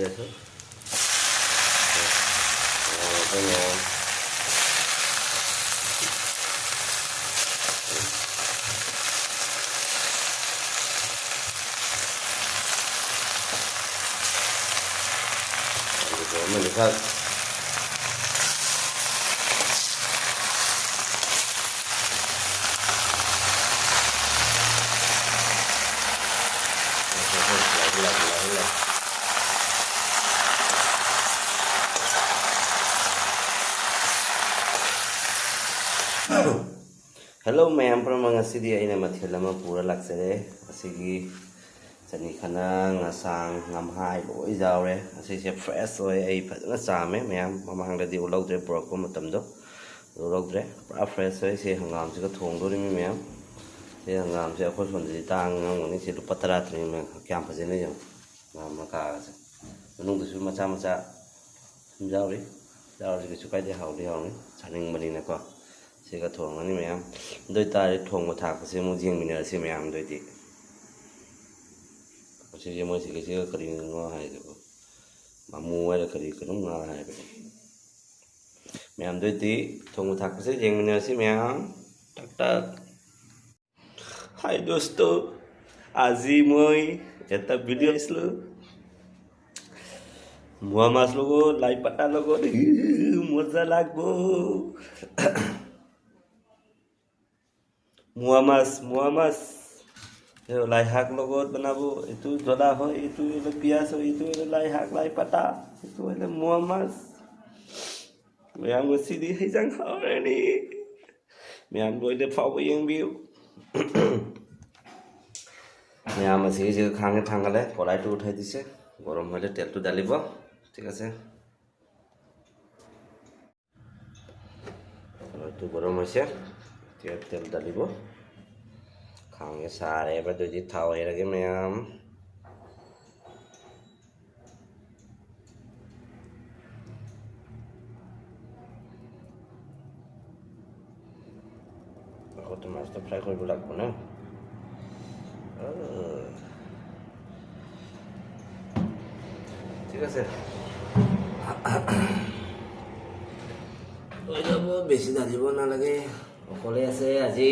কৰি আছোঁ ma'am melihat Hello ma'am, pramangasi di ay na mathilama pura laksare asigi chani khana ngasang ngamhai loi jaure asise fresh oi ai phajana chame ma'am mamang di ulogdre porok matam do ulogdre pra fresh oi se hangam se ka thong do ri ma'am se hangam se akhoi son di tang ngani se lu patara tri me kyam phajene yo ma ka se nung du su macha macha jaure jaure ke sukai de hauri hauri chaning mani na ko Sika thong ani ma'am doi tari thong mo thak se mo jing mina se ma'am doi ti se je mo se ke se kari ngo hai de ma mu wa kari kanu nga hai be ma'am doi ti thong mo thak se jing mina se ma'am tak tak hai dosto আজি মই এটা video আইছিলো মুয়া মাছ লগত লাই পাতা লগত মজা লাগবো Mua mas lai hak logot banabo itu jola hoy itu ele pias hoy itu ele lai hak lai pata itu ele mua mas yang mesti di hijang ni yang boleh phau yang view yang masih je khang thang gale kolai tu uthai dise gorom hole tel tu dalibo ঠিক আছে tu gorom hoise tel dalibo khang sare ba doji thau herage ma'am ako to mas to fry koribo lagbo na ঠিক আছে ওই যাব বেছি দালিব নালাগে অকলে আছে আজি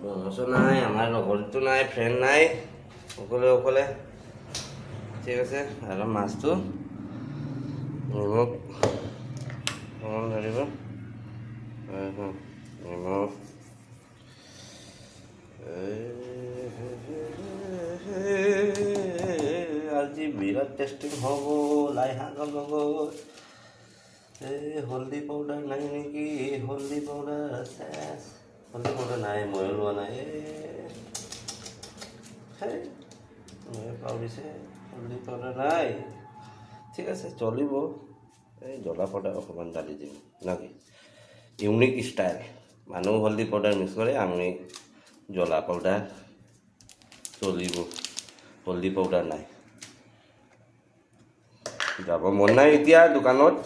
মনসো নাই আমাৰ লগৰটো নাই ফ্ৰেণ্ড নাই অকলে অকলে ঠিক আছে আৰু মাছটো নিমখ অকণ ধৰিব নিমখ আজি বিৰাট টেষ্টিং হ'ব লাই শাকৰ লগত হলদি পাউডাৰ নাই নেকি হলদি পাউডাৰ আছে হলদি পাউডাৰ নাই ময়ো লোৱা নাই ময়ে পাউৰিছে হলদি পাউডাৰ নাই ঠিক আছে চলিব এই জ্বলা পাউডাৰ অকণমান ঢালি দিম নাকি ইউনিক ষ্টাইল মানুহ হলদি পাউডাৰ মিক্স কৰে আমি জ্বলা পাউডাৰ চলিব হলদি পাউডাৰ নাই যাব মন নাই এতিয়া দোকানত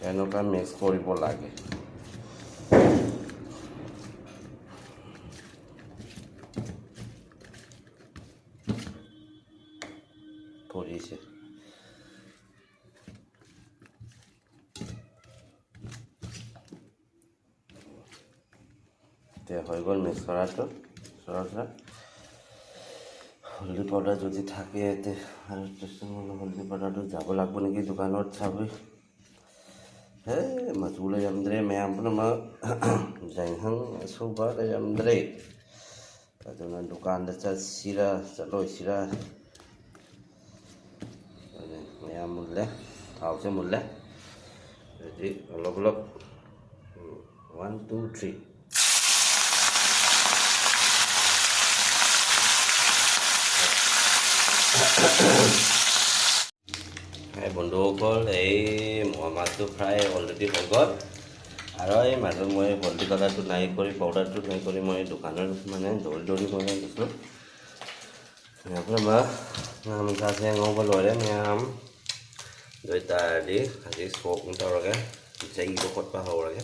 এনেকুৱা মিক্স কৰিব লাগে পৰিছে এতিয়া হৈ গ'ল মিক্স কৰাটো সৰসৰা হলদি পাউডাৰ যদি থাকে আৰু হলদি পাউডাৰটো যাব লাগব নেকি দোকানত চাবি হে মাছুলে যামদ্ৰে মেয়াম পনামা জাইহাং সুবা যামদ্ৰে aduna dukanda চলছিৰা মেয়াম মুলে থাউছে মুলে যদি অলপ অলপ 1 2 3 বন্ধুসকল এই মোৱা মাছটো ফ্ৰাই অলৰেডি হৈ গ'ল আৰু এই মাজত মই হলদি কালাৰটো নাই কৰি পাউডাৰটো নাই কৰি মই দোকানৰ মানে দৌৰি মই দিছোঁ আপোনাৰ নাম কাছে ngau লৰে নাম দুইটা দি আজি স্পক তৰকে যাই বকত পা হৰগে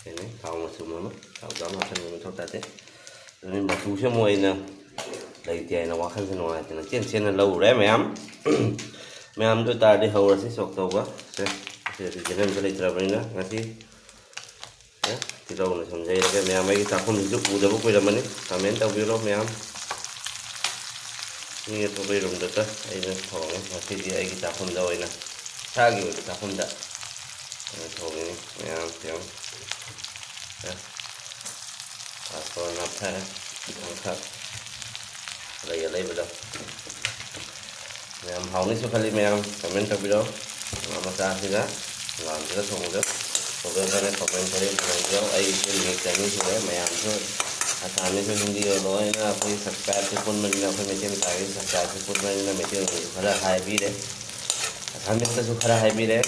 ini tahu masuk mama tahu kamu akan memotong tadi ini masuk semua ini dari tiada waktu semua itu nanti cina lau re mem mem tu tadi hawa sih sok tahu gak saya jangan kali terapin ngasih ya tidak usah sampai lagi mem lagi takut hidup udah buku zaman ini kamen tahu biru mem ini itu biru itu ini orang masih dia lagi takut dah ini sagi itu takut dah ini mem yang ya atau nafas angkat lagi betul yang hau ni sekali yang komen tapi dah nama saya sih kan nama kita semuanya kan komen kali menjauh ini kami juga yang tu asalnya tu hindi loh ini apa subscribe pun mana apa macam tadi subscribe pun mana macam ada high bi deh kami tu suka high bi deh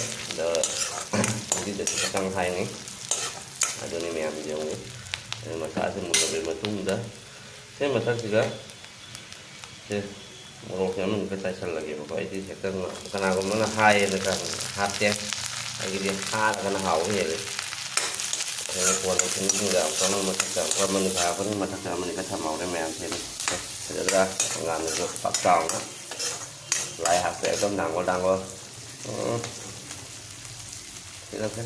jadi dah sekarang high ni ada ni yang jauh ini masa saya mula bermatung dah saya masa juga saya muruknya kita cari lagi pokoknya itu saya kan aku mana high dengan hati lagi dia hard karena haus ya saya kuat itu enggak kalau masak kalau menikah apa nih masak sama menikah sama orang yang saya sudah nggak itu pakau lah lại hạt sẽ có đằng có silakan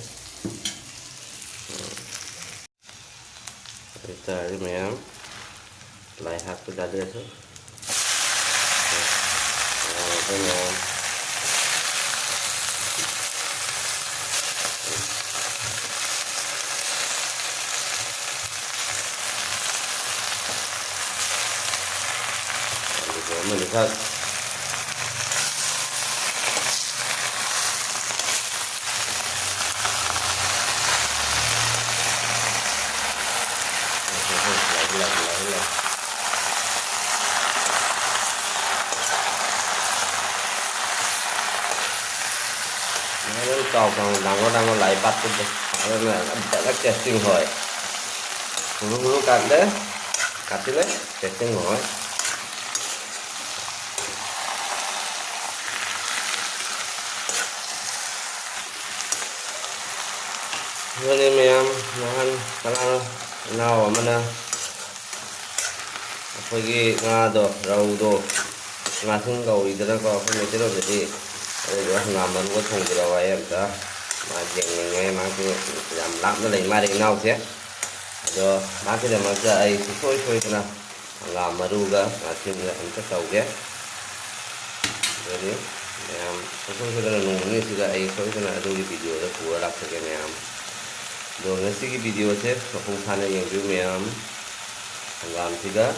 kita ini memang lại hạt sudah ada tuh memang melihat cầu còn đang có lại bắt được nên là đã kẹt sinh hỏi lu cắt đấy cắt đấy kẹt sinh hỏi ini memang nahan kalau nawa mana pergi ngado raudo ngasing kau itu kan kau punya itu jadi ada ngaman buat thong berawai ya majeng ngai masih jam lap nó lấy mai nau sih ada masih ada masih ai soi kena ngamaruga masih nggak entah tahu ya jadi yang soi kena nunggu juga ai soi kena ada di video ada gua lap sekali yang rồi nasi cái video thế không thay này những video mềm làm thì đó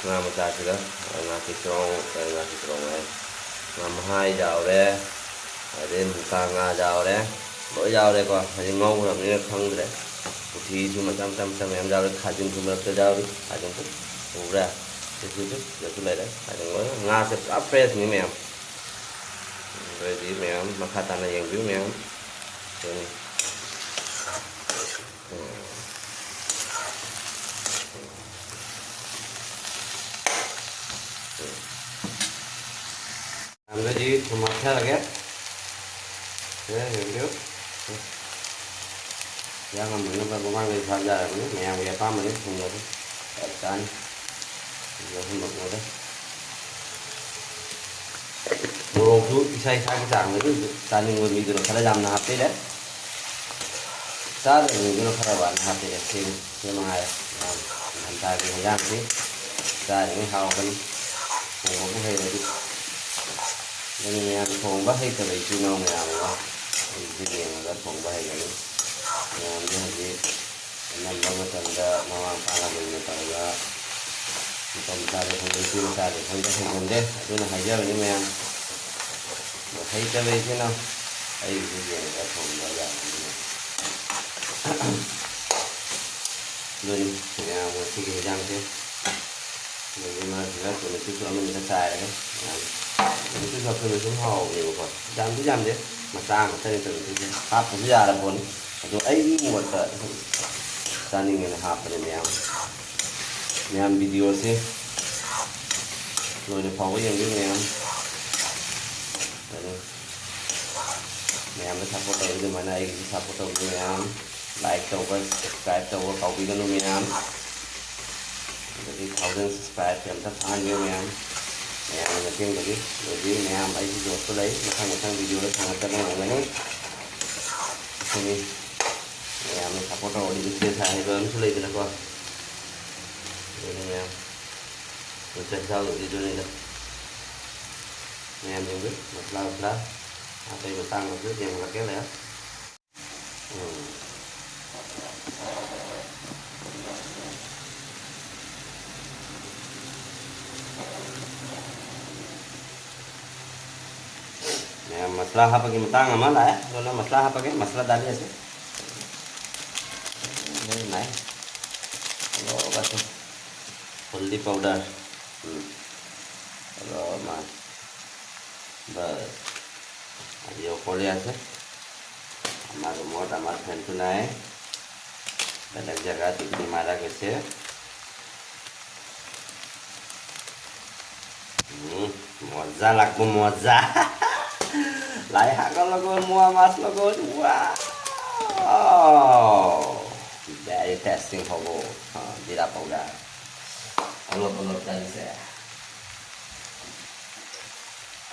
làm một cái thì đó làm thịt rong này làm hai dạo đấy đêm càng ngà dạo đấy mỗi dạo đấy qua thì ngon làm như không đấy thì cuma trăm em dạo đấy khai chung cuma cái dạo đi khai chung phút ủ ra thì cứ giờ cứ lấy đấy khai chung mới ngà sẽ áp fresh như mềm rồi thì mềm mà khai tan này những video mềm ini ambil di tomatnya lagi ya gitu jangan minum bergumang di saja ini yang dia paham ini semua itu kan jangan bergumang burung tu isai cái dạng itu tani người mình được khá làm hạt đấy sao để mình nó khá là hạt đấy thì nhưng mà làm ta cái thời gian thế ra những hào cái cũng có hay là nên em không bắt hay từ đấy chú nào làm đó thì cái gì rất không bắt hay cái làm như vậy làm bao nhiêu lần đã mà làm mình người ta đã còn ta để không đi chú ta để không có thành công đấy tôi là hay giờ nhưng mà em thấy cho về thế nào đây cái gì đã không bao giờ rồi nhà một cái gì đang thế rồi mà thì là tụi mình cho mình xài đấy mình cứ cho tôi xuống hồ nhiều quá đang cứ dám đấy mà sang mà thay từ cái hấp cũng ra là bốn rồi ấy một cái sang đi người hấp này mèo video thế rồi để phòng cái gì mèo ꯃꯌꯥꯝꯅ support ꯇꯧꯔꯤ ꯑꯗꯨꯃꯥꯏꯅ ꯑꯩꯒꯤꯁꯨ support ꯇꯧꯕꯤ ꯃꯌꯥꯝ like ꯇꯧꯕ subscribe ꯇꯧꯕ ꯀꯥꯎꯕꯤꯒꯅꯨ ꯃꯌꯥꯝ ꯑꯗꯒꯤ 1000 ꯁꯕꯁꯀ꯭ꯔꯥꯏꯕ ꯑꯝꯇ ꯐꯪꯍꯟꯕꯤꯌꯨ ꯃꯌꯥꯝ ꯃꯌꯥꯝꯒꯤ ꯃꯇꯦꯡꯗꯒꯤ ꯑꯗꯒꯤ ꯃꯌꯥꯝ ꯑꯩꯒꯤ ꯖꯣꯕꯁꯨ ꯂꯩ ꯃꯊꯪ ꯚꯤꯗꯤꯑꯣꯗ ꯊꯥꯡꯒꯠꯆꯕ ꯉꯝꯒꯅꯤ ꯑꯩꯈꯣꯏꯒꯤ ꯃꯌꯥꯝꯅ ꯁꯞꯄꯣꯔꯠ ꯇꯧꯔꯗꯤ ꯕꯤꯖꯤꯅꯦꯁ ꯍꯥꯏꯕ ꯑꯃꯁꯨ ꯂꯩꯗꯅꯀꯣ ꯑꯗꯨꯅꯤ ꯃꯌꯥꯝ ꯄꯨꯟꯁꯤꯗ ꯆꯥꯎꯗꯣꯏꯗꯨꯅꯤꯗ mềm dùng nước một lần đây mà tăng một chút nhiều là cái này masalah apa kita tang aman lah ya kalau masalah apa ke masalah dari aja ini naik kalau batu haldi powder kalau mas bas ayo kuliah sih amar remote amar fan tu naik banyak jaga di mana gitu moza laku moza lại hạ con logo mua mas logo wow very testing hobo di dapat udah kalau tadi saya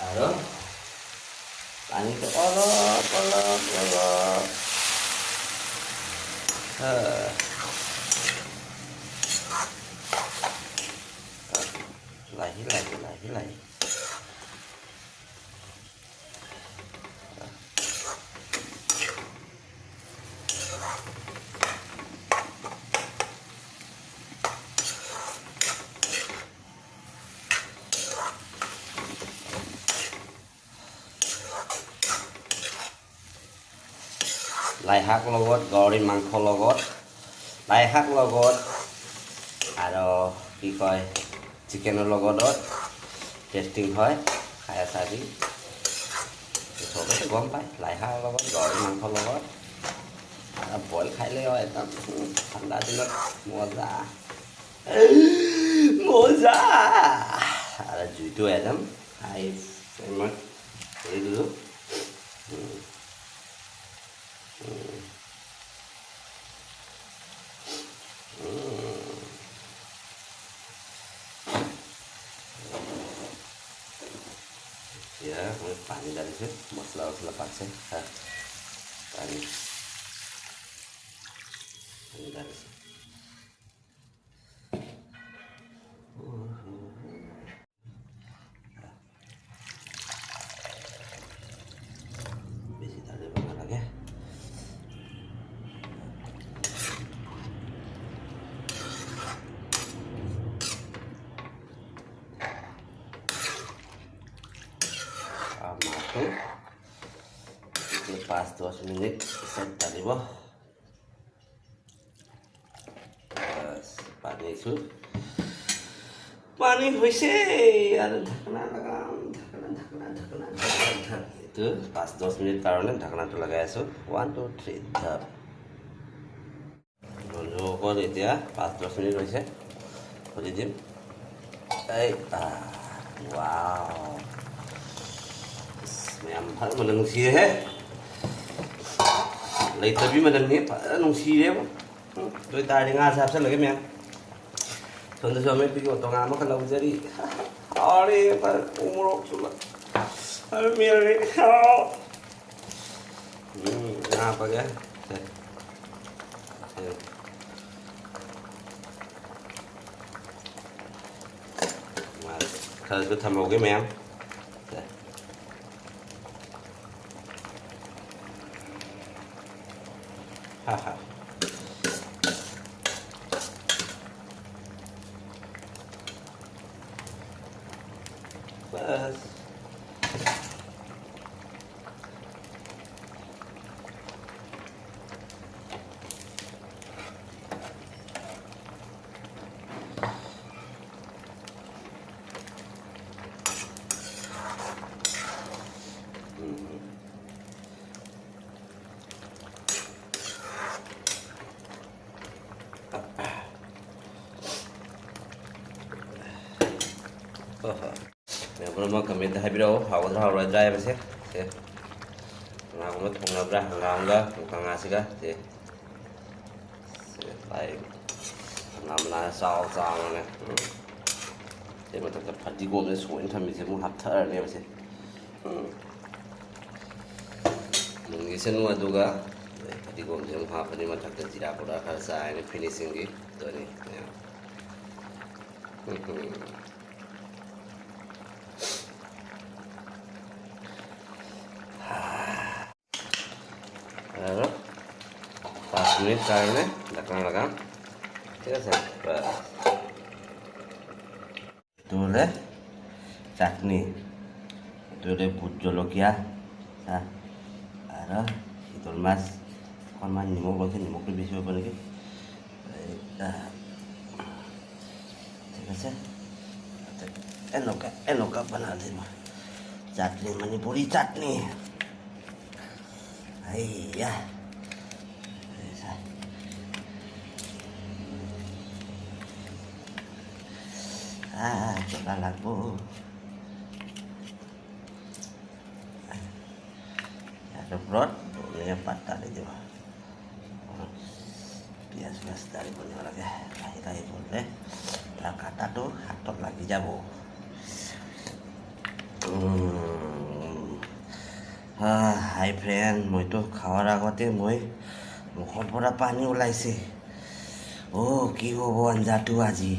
halo panik tuh kolot lagi লাই শাক লগত গাহৰি মাংস লগত লাই শাক লগত আৰু কি কয় চিকেনৰ লগত টেষ্টিং হয় খাই চাবি চবেই গম পায় লাই শাক লগত গাহৰি মাংস লগত আৰু বইল খাইলে একদম ঠাণ্ডা দিনত মজা আৰু জুইটো একদম হাই ফ্লেমত কৰি দিলোঁ ya panik dari sini masalah paksa panik dari sini besi tadi banget lagi masuk lepas 2 menit set tadi boh panik itu panik wc ada ঢাকনা itu pas 2 menit karena ঢাকনাটো লগাই আছো 1 2 3 ঢাপ বন্ধ কৰি এতিয়া 5-10 মিনিট হৈছে খুলি দিম এই wow mày phải mà nung xì thế lấy tới bí mà đừng nếp phải nung xì đấy đôi tai thì nga sạp rất là cái mẹ thường tôi cho mấy cái tao nga mất cái lâu ra đi đi phải uống rượu xuống lại miệng đi nga apa cái mà thời cứ thầm vào cái mẹ haha bas yang belum kami dah habis dah, awal dah awal dry bersih, ngah ꯑꯃ ꯊꯣꯡꯅꯕ꯭ꯔꯥ ꯍꯪꯒꯥꯝꯒ ꯀꯪꯉꯥꯁꯤꯒ ꯁꯦ ꯂꯥꯏ ꯍꯪꯒꯥꯝ ꯃꯅꯥ ꯆꯥꯎ ꯆꯥꯎꯅꯅꯦ ꯁꯤ ꯃꯊꯛꯇ ꯐꯗꯤꯒꯣꯝꯁꯦ ꯁꯣꯏꯅ ꯊꯝꯃꯤꯁꯦ ꯑꯃꯨꯛ ꯍꯥꯞꯊꯔꯅꯦꯕ ꯁꯦ ꯃꯨꯟꯒꯤꯁꯅꯨ ꯑꯗꯨꯒ ꯐꯗꯤꯒꯣꯝꯁꯦ ꯑꯃꯨꯛ ꯍꯥꯞꯄꯅꯤ ꯃꯊꯛꯇ ꯖꯤꯔꯥ ꯄꯥꯎꯗꯔ ꯈꯔ ꯆꯥꯏꯔꯅꯤ ꯐꯤꯅꯤꯁꯤꯡꯒꯤ ꯑꯗꯨꯅꯤ Lalu 5 menit caranya belakang-belakang ঠিক আছে তুলে চাটনি তুলে ভোট জলকীয়া আৰু শীতল মাছ অকণমান নিমখ লৈছে নিমখটো বেছি হ'ব নেকি ঠিক আছে এনেকুৱা বনালে মই চাটনি মণিপুৰী চাটনি Iya. Coba lagu. Ada brot, boleh patah itu. Bias-bias dari punya lagi. Lahir boleh. Kata tuh hatok lagi jabo. হাই ফ্ৰেণ্ড মইতো খোৱাৰ আগতে মই মুখৰ পৰা পানী ওলাইছে কি হ'ব আঞ্জাটো আজি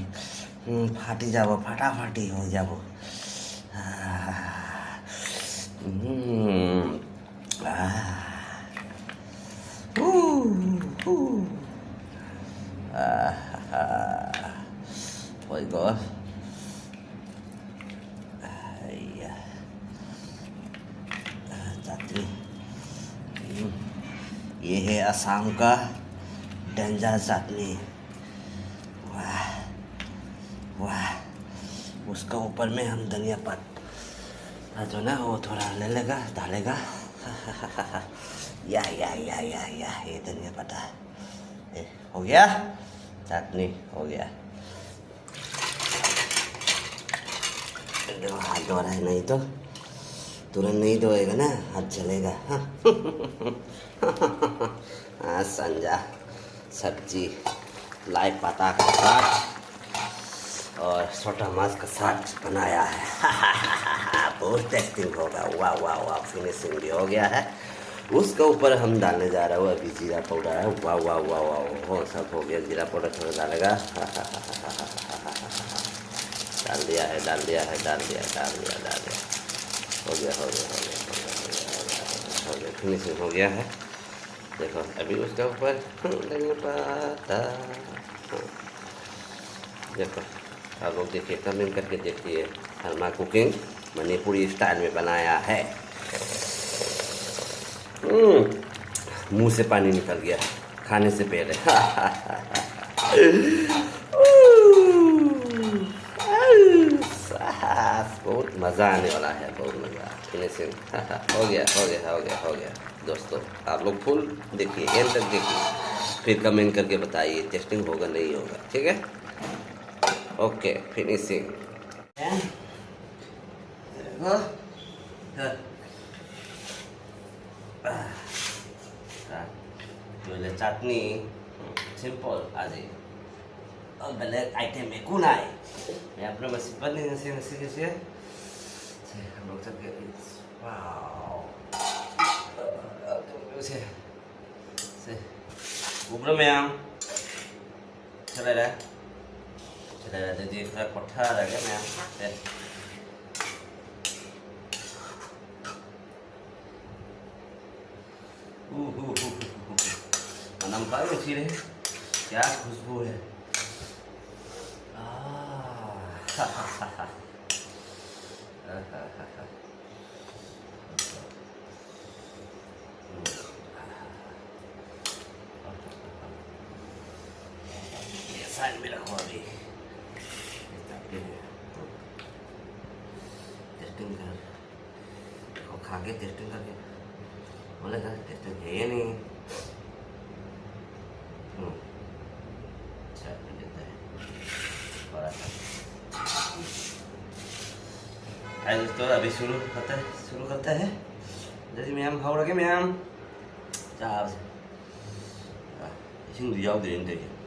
ফাটি যাব ফাটাফাটি হৈ যাব হৈ গ'ল ये है असम का डेंजर चटनी वाह वाह उसका ऊपर में हम धनिया पत्ता जो ना वो थोड़ा ले लेगा डालेगा या ये धनिया पत्ता हो गया चटनी हो गया हाथ धो रहा है नहीं तो तुरंत नहीं धोएगा ना हाथ चलेगा संजा सब्जी लाई पत्ता का साग और छोटा मांस का साग बनाया है बहुत टेस्टिंग होगा वाह वाह वाह फिनिशिंग भी हो गया है उसके ऊपर हम डालने जा रहे हो अभी जीरा पाउडर है वाह वाह वाह वाह हो सब हो गया जीरा पाउडर थोड़ा डालेगा डाल दिया है हो गया फिनिशिंग हो गया है देखो अभी उसके ऊपर देखो आप लोग देखिए कमेंट करके देखिए हरमा कुकिंग मणिपुरी स्टाइल में बनाया है मुंह से पानी निकल गया खाने से पहले बहुत मज़ा आने वाला है बहुत मज़ा फिनिशिंग हो गया दोस्तों आप लोग फुल देखिए एंड तक देखिए फिर कमेंट करके बताइए टेस्टिंग होगा नहीं होगा ठीक है ओके फिनिशिंग चटनी सिंपल आज बेलेग आइटम एकू नाई मैं अपने मसीह पर नहीं कैसे हम लोग सब से ऊपर में आम चला रहा तो जी थोड़ा कोठा रह गया मैं नम का उसी रहे क्या खुशबू है साइड में रखो अभी टेस्टिंग कर देखो खा के टेस्टिंग करके बोलेगा टेस्टिंग है या नहीं दोस्तों अभी शुरू करते हैं जैसे मैम भाव रखे मैम ꯆꯥꯕꯁꯦ ꯏꯁꯤꯡꯗꯤ ꯌꯥꯎꯗ꯭ꯔꯦꯅ ꯇꯧꯔꯤꯁꯦ